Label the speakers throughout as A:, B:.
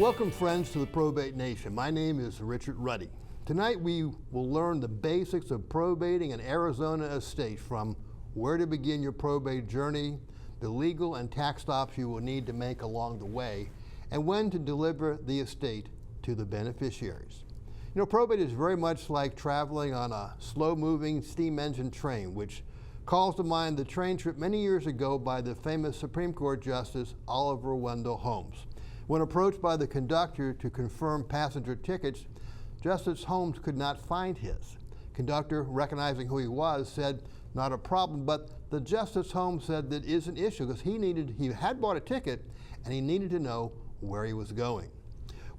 A: Welcome, friends, to the Probate Nation. My name is Richard Ruddy. Tonight we will learn the basics of probating an Arizona estate, from where to begin your probate journey, the legal and tax stops you will need to make along the way, and when to deliver the estate to the beneficiaries. You know, probate is very much like traveling on a slow-moving steam engine train, which calls to mind the train trip many years ago by the famous Supreme Court Justice Oliver Wendell Holmes. When approached by the conductor to confirm passenger tickets, Justice Holmes could not find his. Conductor, recognizing who he was, said, "Not a problem," but the Justice Holmes said that is an issue because he had bought a ticket and he needed to know where he was going.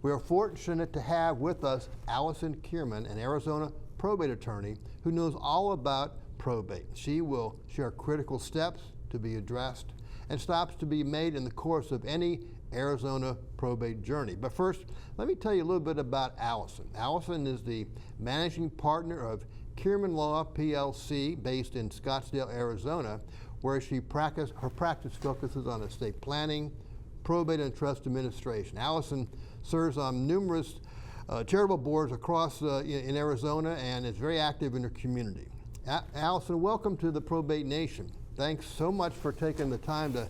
A: We are fortunate to have with us Allison Kierman, an Arizona probate attorney who knows all about probate. She will share critical steps to be addressed and stops to be made in the course of any Arizona probate journey. But first, let me tell you a little bit about Allison. Allison is the managing partner of Kierman Law PLC, based in Scottsdale, Arizona, where her practice focuses on estate planning, probate, and trust administration. Allison serves on numerous charitable boards across in Arizona and is very active in her community. Allison, welcome to the Probate Nation. Thanks so much for taking the time to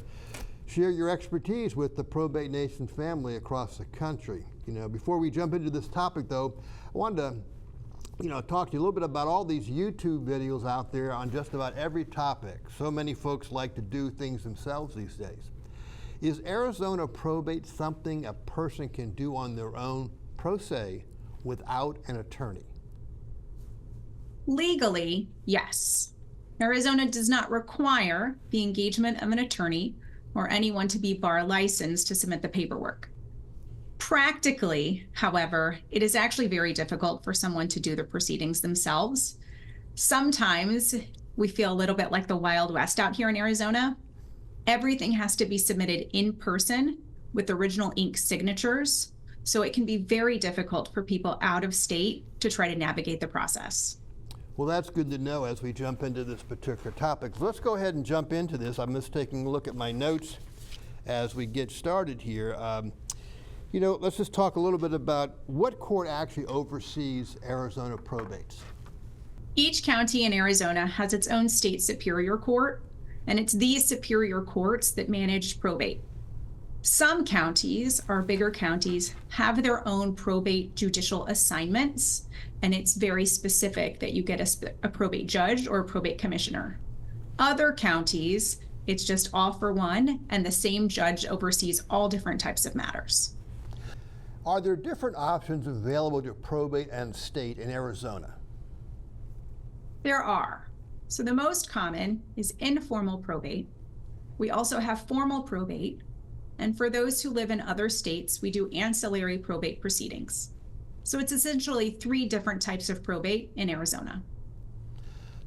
A: share your expertise with the Probate Nation family across the country. You know, before we jump into this topic, though, I wanted to talk to you a little bit about all these YouTube videos out there on just about every topic. So many folks like to do things themselves these days. Is Arizona probate something a person can do on their own, pro se, without an attorney?
B: Legally, yes. Arizona does not require the engagement of an attorney or anyone to be bar licensed to submit the paperwork. Practically, however, it is actually very difficult for someone to do the proceedings themselves. Sometimes we feel a little bit like the Wild West out here in Arizona. Everything has to be submitted in person with original ink signatures, so it can be very difficult for people out of state to try to navigate the process.
A: Well, that's good to know as we jump into this particular topic. So let's go ahead and jump into this. I'm just taking a look at my notes as we get started here. Let's just talk a little bit about what court actually oversees Arizona probates.
B: Each county in Arizona has its own state superior court, and it's these superior courts that manage probate. Some counties, our bigger counties, have their own probate judicial assignments, and it's very specific that you get a probate judge or a probate commissioner. Other counties, it's just all for one, and the same judge oversees all different types of matters.
A: Are there different options available to probate and estate in Arizona?
B: There are. So the most common is informal probate. We also have formal probate. And for those who live in other states, we do ancillary probate proceedings. So it's essentially 3 different types of probate in Arizona.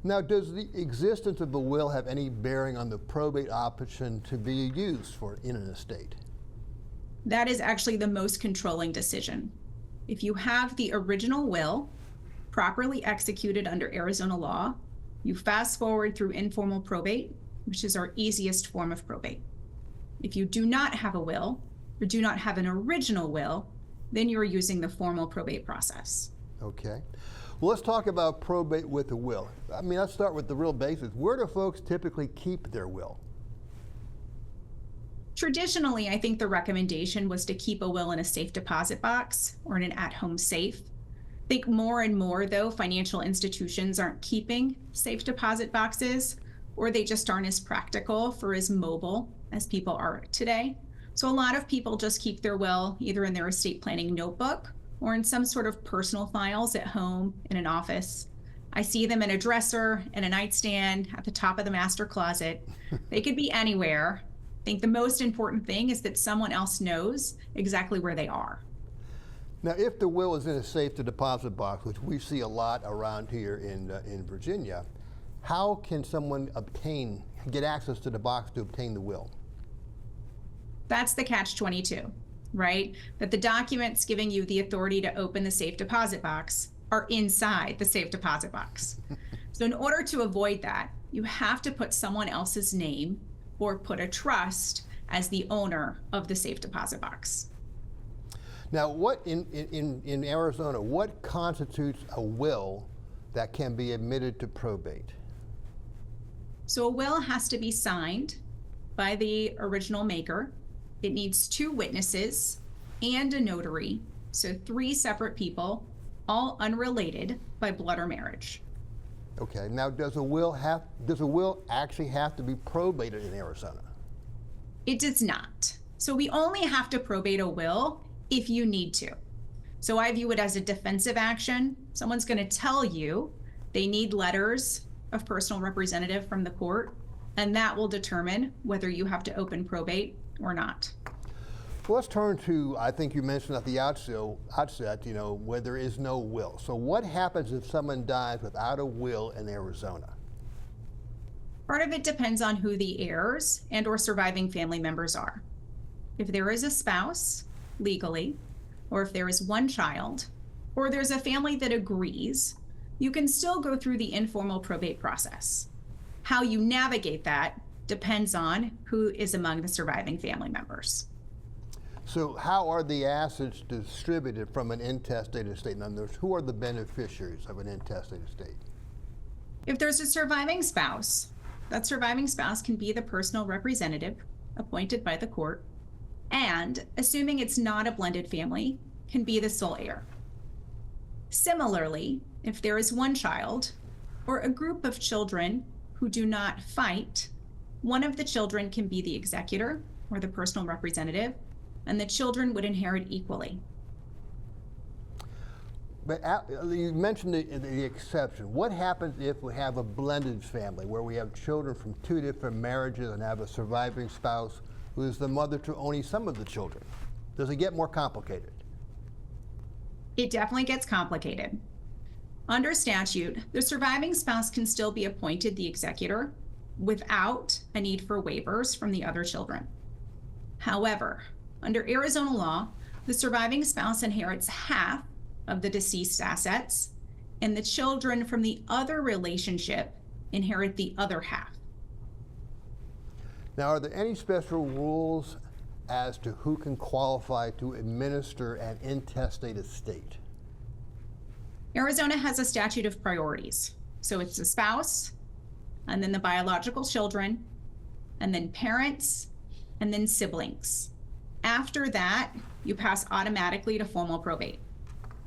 A: Now, does the existence of a will have any bearing on the probate option to be used in an estate?
B: That is actually the most controlling decision. If you have the original will properly executed under Arizona law, you fast forward through informal probate, which is our easiest form of probate. If you do not have a will or do not have an original will, then you are using the formal probate process.
A: Okay. Well, let's talk about probate with a will. Let's start with the real basics. Where do folks typically keep their will?
B: Traditionally, I think the recommendation was to keep a will in a safe deposit box or in an at-home safe. I think more and more, though, financial institutions aren't keeping safe deposit boxes, or they just aren't as practical for as mobile as people are today. So a lot of people just keep their will either in their estate planning notebook or in some sort of personal files at home in an office. I see them in a dresser, in a nightstand, at the top of the master closet. They could be anywhere. I think the most important thing is that someone else knows exactly where they are.
A: Now, if the will is in a safe deposit box, which we see a lot around here in Virginia, how can someone get access to the box to obtain the will?
B: That's the catch-22, right? That the documents giving you the authority to open the safe deposit box are inside the safe deposit box. So in order to avoid that, you have to put someone else's name or put a trust as the owner of the safe deposit box.
A: Now, what in Arizona, what constitutes a will that can be admitted to probate?
B: So a will has to be signed by the original maker. It needs 2 witnesses and a notary, so 3 separate people, all unrelated by blood or marriage.
A: Okay. Now, does a will actually have to be probated in Arizona?
B: It does not. So we only have to probate a will if you need to. So I view it as a defensive action. Someone's going to tell you they need letters of personal representative from the court, and that will determine whether you have to open probate or not.
A: Well, let's turn to, I think you mentioned at the outset, where there is no will. So what happens if someone dies without a will in Arizona?
B: Part of it depends on who the heirs and or surviving family members are. If there is a spouse, legally, or if there is one child, or there's a family that agrees, you can still go through the informal probate process. How you navigate that depends on who is among the surviving family members.
A: So how are the assets distributed from an intestate estate? In other words, who are the beneficiaries of an intestate estate?
B: If there's a surviving spouse, that surviving spouse can be the personal representative appointed by the court, and, assuming it's not a blended family, can be the sole heir. Similarly, if there is one child or a group of children who do not fight, one of the children can be the executor or the personal representative, and the children would inherit equally.
A: But you mentioned the exception. What happens if we have a blended family where we have children from 2 different marriages and have a surviving spouse who is the mother to only some of the children? Does it get more complicated?
B: It definitely gets complicated. Under statute, the surviving spouse can still be appointed the executor without a need for waivers from the other children. However, under Arizona law, the surviving spouse inherits half of the deceased's assets, and the children from the other relationship inherit the other half.
A: Now, are there any special rules as to who can qualify to administer an intestate estate?
B: Arizona has a statute of priorities. So it's the spouse, and then the biological children, and then parents, and then siblings. After that, you pass automatically to formal probate.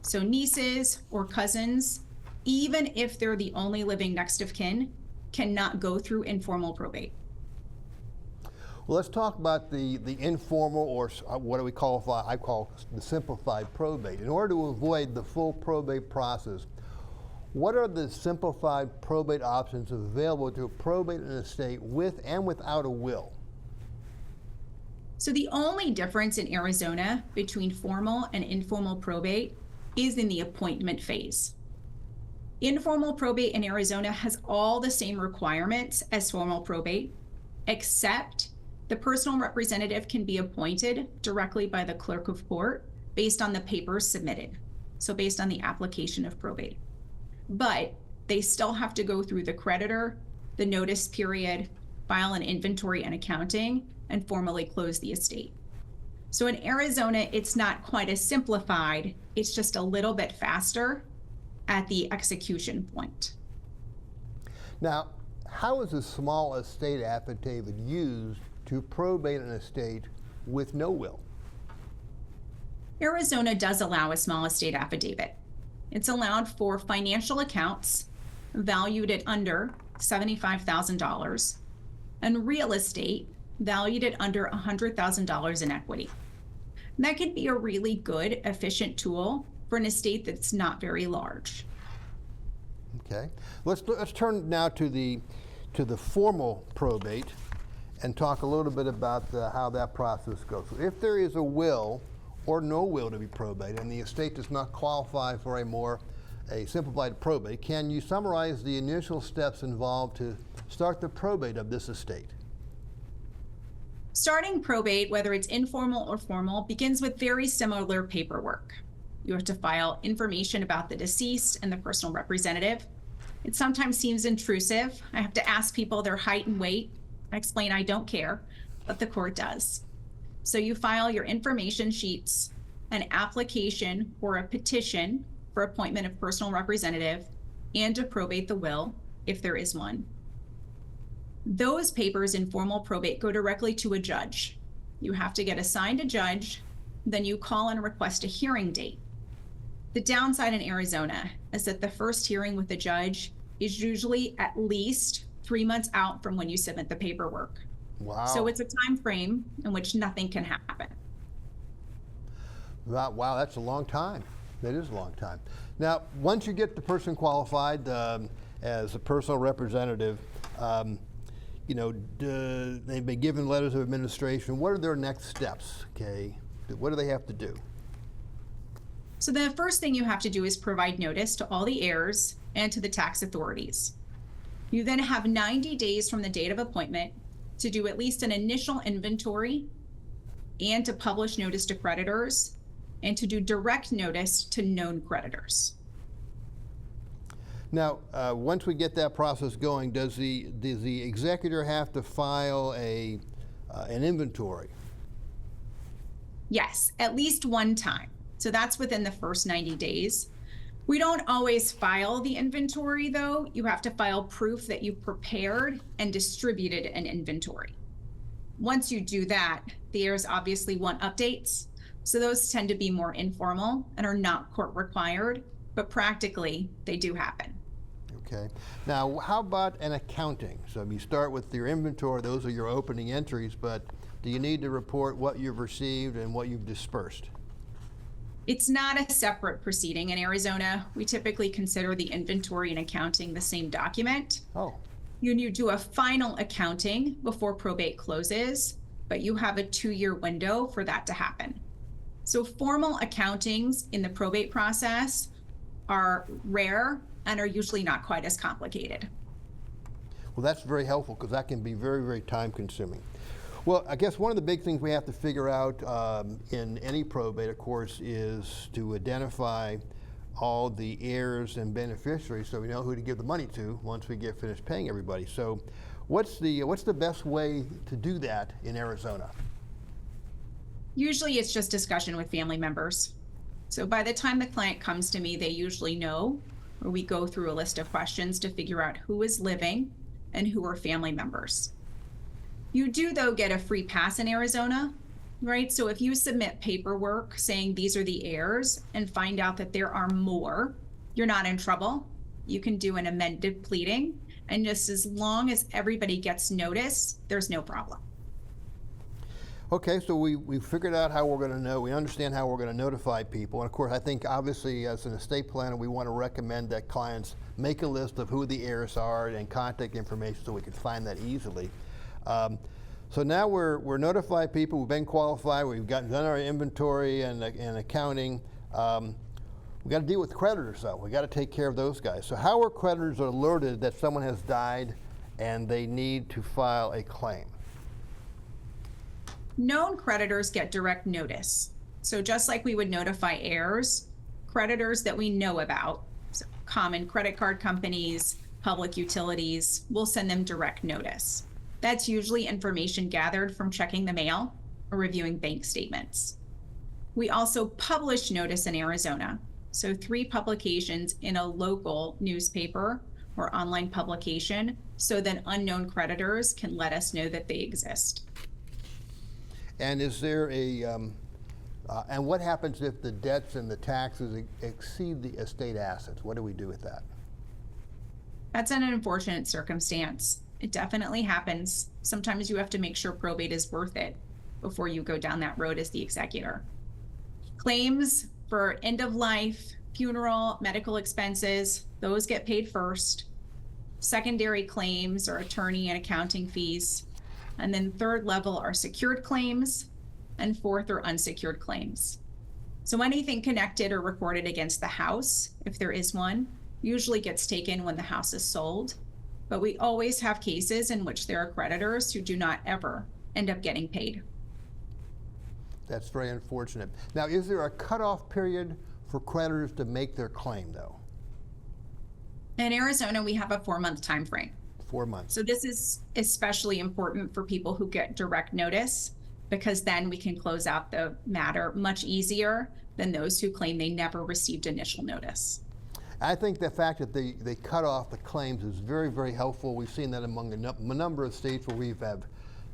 B: So nieces or cousins, even if they're the only living next of kin, cannot go through informal probate.
A: Well, let's talk about the informal, or what do we qualify? I call the simplified probate. In order to avoid the full probate process, what are the simplified probate options available to probate an estate with and without a will?
B: So the only difference in Arizona between formal and informal probate is in the appointment phase. Informal probate in Arizona has all the same requirements as formal probate, except the personal representative can be appointed directly by the clerk of court based on the papers submitted, so based on the application of probate. But they still have to go through the creditor, the notice period, file an inventory and accounting, and formally close the estate. So in Arizona, it's not quite as simplified, it's just a little bit faster at the execution point.
A: Now, how is a small estate affidavit used to probate an estate with no will?
B: Arizona does allow a small estate affidavit. It's allowed for financial accounts valued at under $75,000 and real estate valued at under $100,000 in equity. And that could be a really good, efficient tool for an estate that's not very large.
A: Okay, let's turn now to the formal probate and talk a little bit about how that process goes. So if there is a will or no will to be probated and the estate does not qualify for a simplified probate, can you summarize the initial steps involved to start the probate of this estate?
B: Starting probate, whether it's informal or formal, begins with very similar paperwork. You have to file information about the deceased and the personal representative. It sometimes seems intrusive. I have to ask people their height and weight. I explain I don't care, but the court does. So you file your information sheets, an application or a petition for appointment of personal representative, and to probate the will, if there is one. Those papers in formal probate go directly to a judge. You have to get assigned a judge, then you call and request a hearing date. The downside in Arizona is that the first hearing with the judge is usually at least 3 months out from when you submit the paperwork.
A: Wow.
B: So it's a time frame in which nothing can happen.
A: Wow, that's a long time. That is a long time. Now, once you get the person qualified as a personal representative, they've been given letters of administration. What are their next steps? Okay, what do they have to do?
B: So the first thing you have to do is provide notice to all the heirs and to the tax authorities. You then have 90 days from the date of appointment to do at least an initial inventory and to publish notice to creditors and to do direct notice to known creditors.
A: Now, once we get that process going, does the executor have to file an inventory?
B: Yes, at least one time. So that's within the first 90 days. We don't always file the inventory, though. You have to file proof that you prepared and distributed an inventory. Once you do that, the heirs obviously want updates. So those tend to be more informal and are not court required, but practically they do happen.
A: Okay. Now, how about an accounting? So you start with your inventory, those are your opening entries, but do you need to report what you've received and what you've dispersed?
B: It's not a separate proceeding in Arizona. We typically consider the inventory and accounting the same document.
A: Oh.
B: You do a final accounting before probate closes, but you have a 2-year window for that to happen. So formal accountings in the probate process are rare and are usually not quite as complicated.
A: Well, that's very helpful because that can be very, very time consuming. Well, I guess one of the big things we have to figure out in any probate, of course, is to identify all the heirs and beneficiaries so we know who to give the money to once we get finished paying everybody. So what's the best way to do that in Arizona?
B: Usually it's just discussion with family members. So by the time the client comes to me, they usually know, or we go through a list of questions to figure out who is living and who are family members. You do, though, get a free pass in Arizona, right? So if you submit paperwork saying these are the heirs and find out that there are more, you're not in trouble. You can do an amended pleading, and just as long as everybody gets notice, there's no problem.
A: Okay, so we figured out how we're going to know, we understand how we're going to notify people. And of course, I think obviously as an estate planner, we want to recommend that clients make a list of who the heirs are and contact information so we can find that easily. So now we're notified people, we've been qualified, we've done our inventory and accounting. We've got to deal with creditors though. We've got to take care of those guys. So how are creditors alerted that someone has died and they need to file a claim?
B: Known creditors get direct notice. So just like we would notify heirs, creditors that we know about, so common credit card companies, public utilities, we'll send them direct notice. That's usually information gathered from checking the mail or reviewing bank statements. We also publish notice in Arizona. So 3 publications in a local newspaper or online publication so that unknown creditors can let us know that they exist.
A: And is there and what happens if the debts and the taxes exceed the estate assets? What do we do with that?
B: That's an unfortunate circumstance. It definitely happens. Sometimes you have to make sure probate is worth it before you go down that road as the executor. Claims for end of life, funeral, medical expenses, those get paid first. Secondary claims are attorney and accounting fees. And then 3rd level are secured claims, and 4th are unsecured claims. So anything connected or recorded against the house, if there is one, usually gets taken when the house is sold. But we always have cases in which there are creditors who do not ever end up getting paid.
A: That's very unfortunate. Now, is there a cutoff period for creditors to make their claim, though?
B: In Arizona, we have a 4-month time frame.
A: 4 months.
B: So this is especially important for people who get direct notice. because then we can close out the matter much easier than those who claim they never received initial notice.
A: I think the fact that they cut off the claims is very, very helpful. We've seen that among a number of states where we've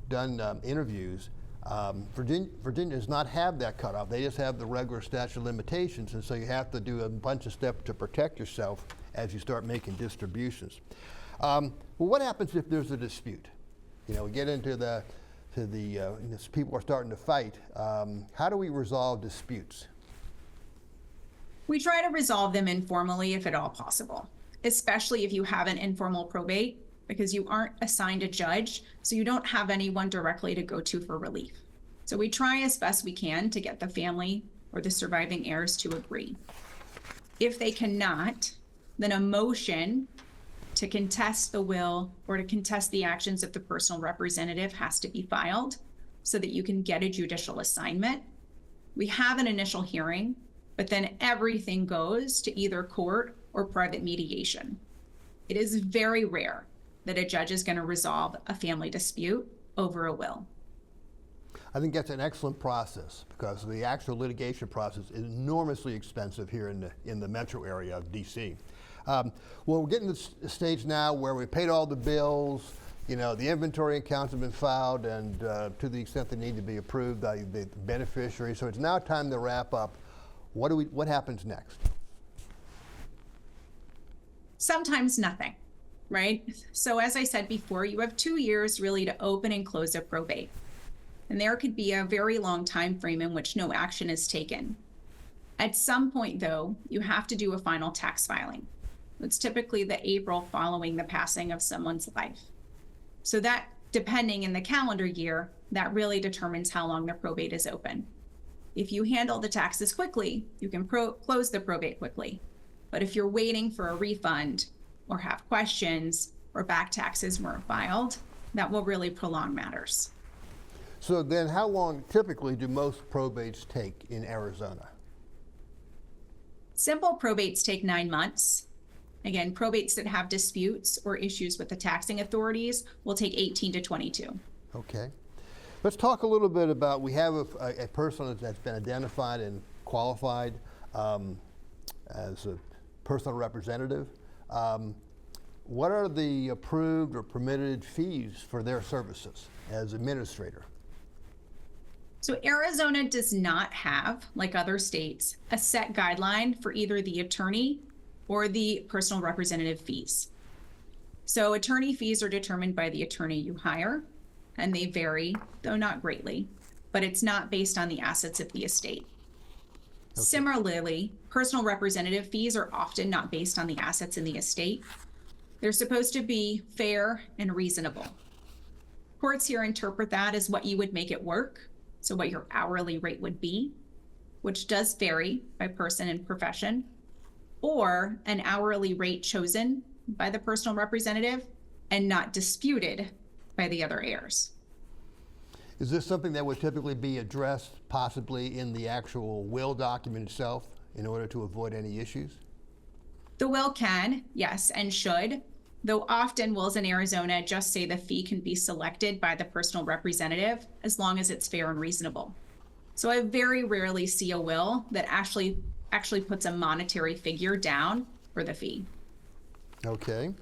A: done interviews. Virginia does not have that cutoff. They just have the regular statute of limitations, and so you have to do a bunch of steps to protect yourself as you start making distributions. Well, what happens if there's a dispute? You know, we get into people are starting to fight. How do we resolve disputes?
B: We try to resolve them informally if at all possible, especially if you have an informal probate, because you aren't assigned a judge, so you don't have anyone directly to go to for relief. So we try as best we can to get the family or the surviving heirs to agree. If they cannot, then a motion to contest the will or to contest the actions of the personal representative has to be filed so that you can get a judicial assignment. We have an initial hearing, but then everything goes to either court or private mediation. It is very rare that a judge is going to resolve a family dispute over a will.
A: I think that's an excellent process because the actual litigation process is enormously expensive here in the metro area of DC. Well, we're getting to the stage now where we paid all the bills, you know, the inventory accounts have been filed, and to the extent they need to be approved by the beneficiary. So it's now time to wrap up. What happens next?
B: Sometimes nothing, right? So as I said before, you have 2 years really to open and close a probate. And there could be a very long time frame in which no action is taken. At some point, though, you have to do a final tax filing. It's typically the April following the passing of someone's life. So that, depending in the calendar year, that really determines how long the probate is open. If you handle the taxes quickly, you can close the probate quickly. But if you're waiting for a refund or have questions or back taxes weren't filed, that will really prolong matters.
A: So then how long typically do most probates take in Arizona?
B: Simple probates take 9 months. Again, probates that have disputes or issues with the taxing authorities will take 18 to 22.
A: Okay. Let's talk a little bit about, we have a person that's been identified and qualified as a personal representative. What are the approved or permitted fees for their services as administrator?
B: So Arizona does not have, like other states, a set guideline for either the attorney or the personal representative fees. So attorney fees are determined by the attorney you hire, and they vary, though not greatly, but it's not based on the assets of the estate. Okay. Similarly, personal representative fees are often not based on the assets in the estate. They're supposed to be fair and reasonable. Courts here interpret that as what you would make it work, so what your hourly rate would be, which does vary by person and profession, or an hourly rate chosen by the personal representative and not disputed by the other heirs.
A: Is this something that would typically be addressed possibly in the actual will document itself in order to avoid any issues?
B: The will can, yes, and should, though often wills in Arizona just say the fee can be selected by the personal representative as long as it's fair and reasonable. So I very rarely see a will that actually puts a monetary figure down for the fee.
A: Okay.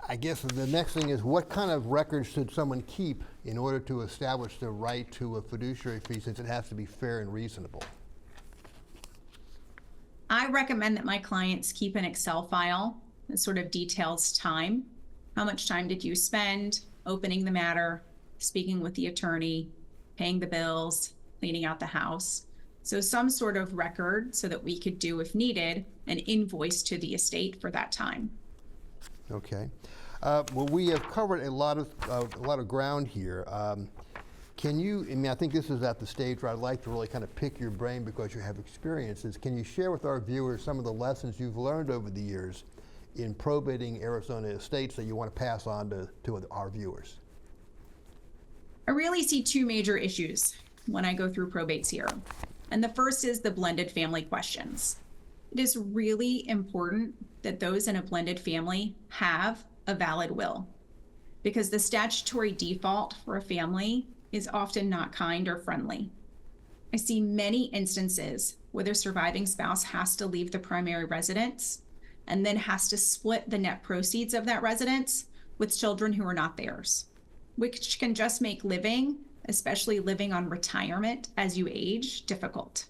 A: I guess the next thing is, what kind of records should someone keep in order to establish the right to a fiduciary fee, since it has to be fair and reasonable?
B: I recommend that my clients keep an Excel file that sort of details time. How much time did you spend opening the matter, speaking with the attorney, paying the bills, cleaning out the house? So some sort of record so that we could do, if needed, an invoice to the estate for that time.
A: Okay. Well, we have covered a lot of ground here. Can you, I mean, I think this is at the stage where I'd like to really kind of pick your brain because you have experiences. Can you share with our viewers some of the lessons you've learned over the years in probating Arizona estates that you want to pass on to our viewers?
B: I really see 2 major issues when I go through probates here. And the first is the blended family questions. It is really important that those in a blended family have a valid will, because the statutory default for a family is often not kind or friendly. I see many instances where the surviving spouse has to leave the primary residence and then has to split the net proceeds of that residence with children who are not theirs, which can just make living, especially living on retirement as you age, difficult.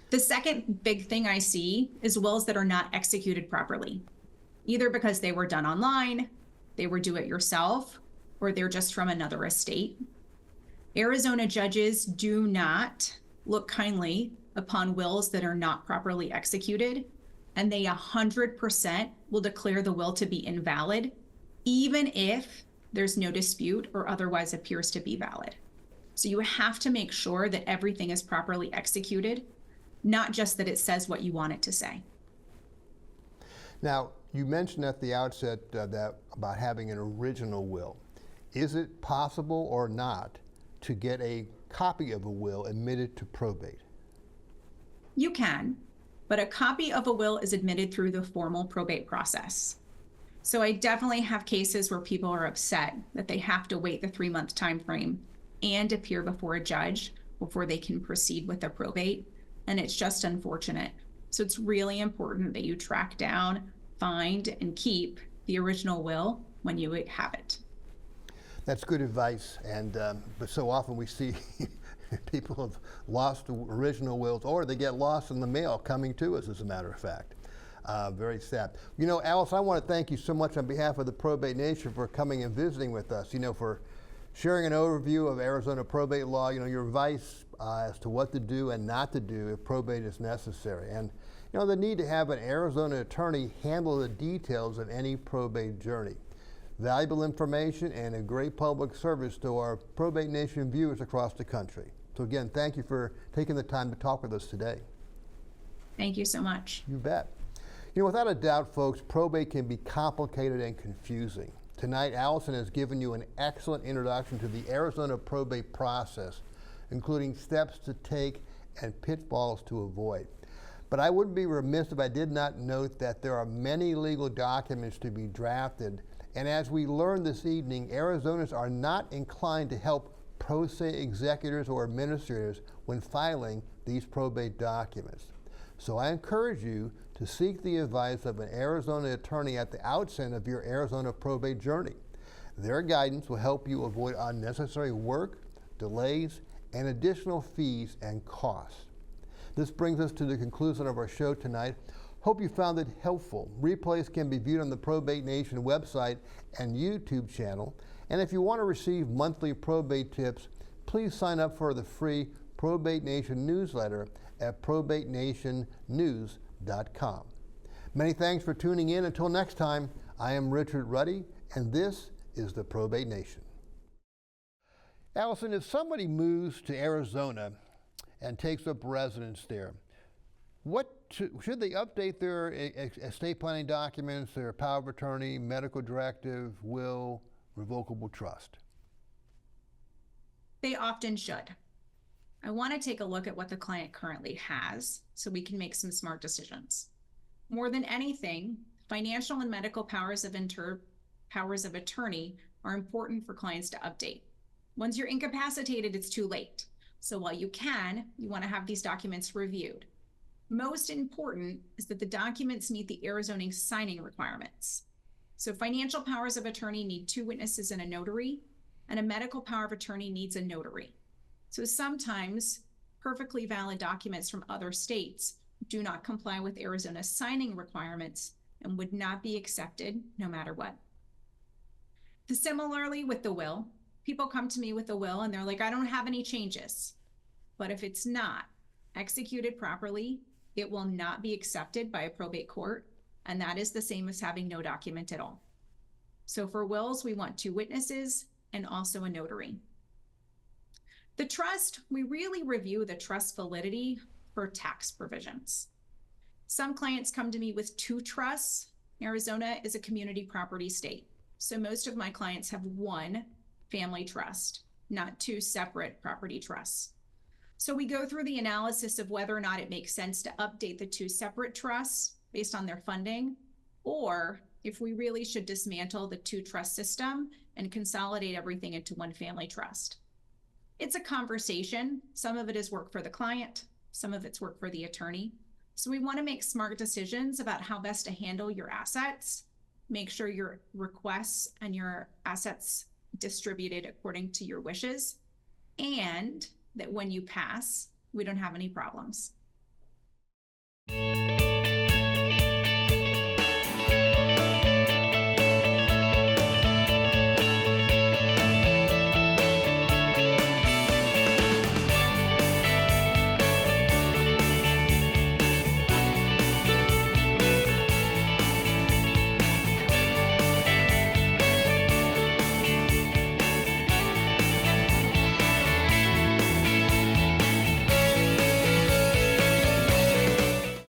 B: The second big thing I see is wills that are not executed properly, either because they were done online, they were do it yourself, or they're just from another estate. Arizona judges do not look kindly upon wills that are not properly executed, and they 100% will declare the will to be invalid, even if there's no dispute or otherwise appears to be valid. So you have to make sure that everything is properly executed, not just that it says what you want it to say.
A: Now, you mentioned at the outset that about having an original will. Is it possible or not to get a copy of a will admitted to probate?
B: You can, but a copy of a will is admitted through the formal probate process. So I definitely have cases where people are upset that they have to wait the 3-month time frame and appear before a judge before they can proceed with the probate, and it's just unfortunate. So it's really important that you track down, find, and keep the original will when you have it.
A: That's good advice, and but so often we see people have lost original wills, or they get lost in the mail coming to us, as a matter of fact. Very sad. You know, Alice, I want to thank you so much on behalf of the Probate Nation for coming and visiting with us, for sharing an overview of Arizona probate law, your advice as to what to do and not to do if probate is necessary. And, the need to have an Arizona attorney handle the details of any probate journey. Valuable information and a great public service to our Probate Nation viewers across the country. So again, thank you for taking the time to talk with us today.
B: Thank you so much.
A: You bet. Without a doubt, folks, probate can be complicated and confusing. Tonight, Allison has given you an excellent introduction to the Arizona probate process, including steps to take and pitfalls to avoid. But I would be remiss if I did not note that there are many legal documents to be drafted, and as we learned this evening, Arizonans are not inclined to help pro se executors or administrators when filing these probate documents. So I encourage you to seek the advice of an Arizona attorney at the outset of your Arizona probate journey. Their guidance will help you avoid unnecessary work, delays, and additional fees and costs. This brings us to the conclusion of our show tonight. Hope you found it helpful. Replays can be viewed on the Probate Nation website and YouTube channel. And if you want to receive monthly probate tips, please sign up for the free Probate Nation newsletter at probatenationnews.com. Many thanks for tuning in. Until next time, I am Richard Ruddy, and this is the Probate Nation. Allison, if somebody moves to Arizona and takes up residence there, should they update their estate planning documents, their power of attorney, medical directive, will, revocable trust?
B: They often should. I want to take a look at what the client currently has so we can make some smart decisions. More than anything, financial and medical powers of attorney are important for clients to update. Once you're incapacitated, it's too late. So while you want to have these documents reviewed. Most important is that the documents meet the Arizona signing requirements. So financial powers of attorney need 2 witnesses and a notary, and a medical power of attorney needs a notary. So sometimes perfectly valid documents from other states do not comply with Arizona's signing requirements and would not be accepted no matter what. Similarly with the will, people come to me with a will and they're like, I don't have any changes. But if it's not executed properly, it will not be accepted by a probate court, and that is the same as having no document at all. So for wills, we want 2 witnesses and also a notary. The trust, we really review the trust validity for tax provisions. Some clients come to me with 2 trusts. Arizona is a community property state. So most of my clients have 1 family trust, not 2 separate property trusts. So we go through the analysis of whether or not it makes sense to update the 2 separate trusts based on their funding, or if we really should dismantle the two trust system and consolidate everything into one family trust. It's a conversation. Some of it is work for the client, some of it's work for the attorney. So we want to make smart decisions about how best to handle your assets, make sure your requests and your assets distributed according to your wishes, and that when you pass, we don't have any problems.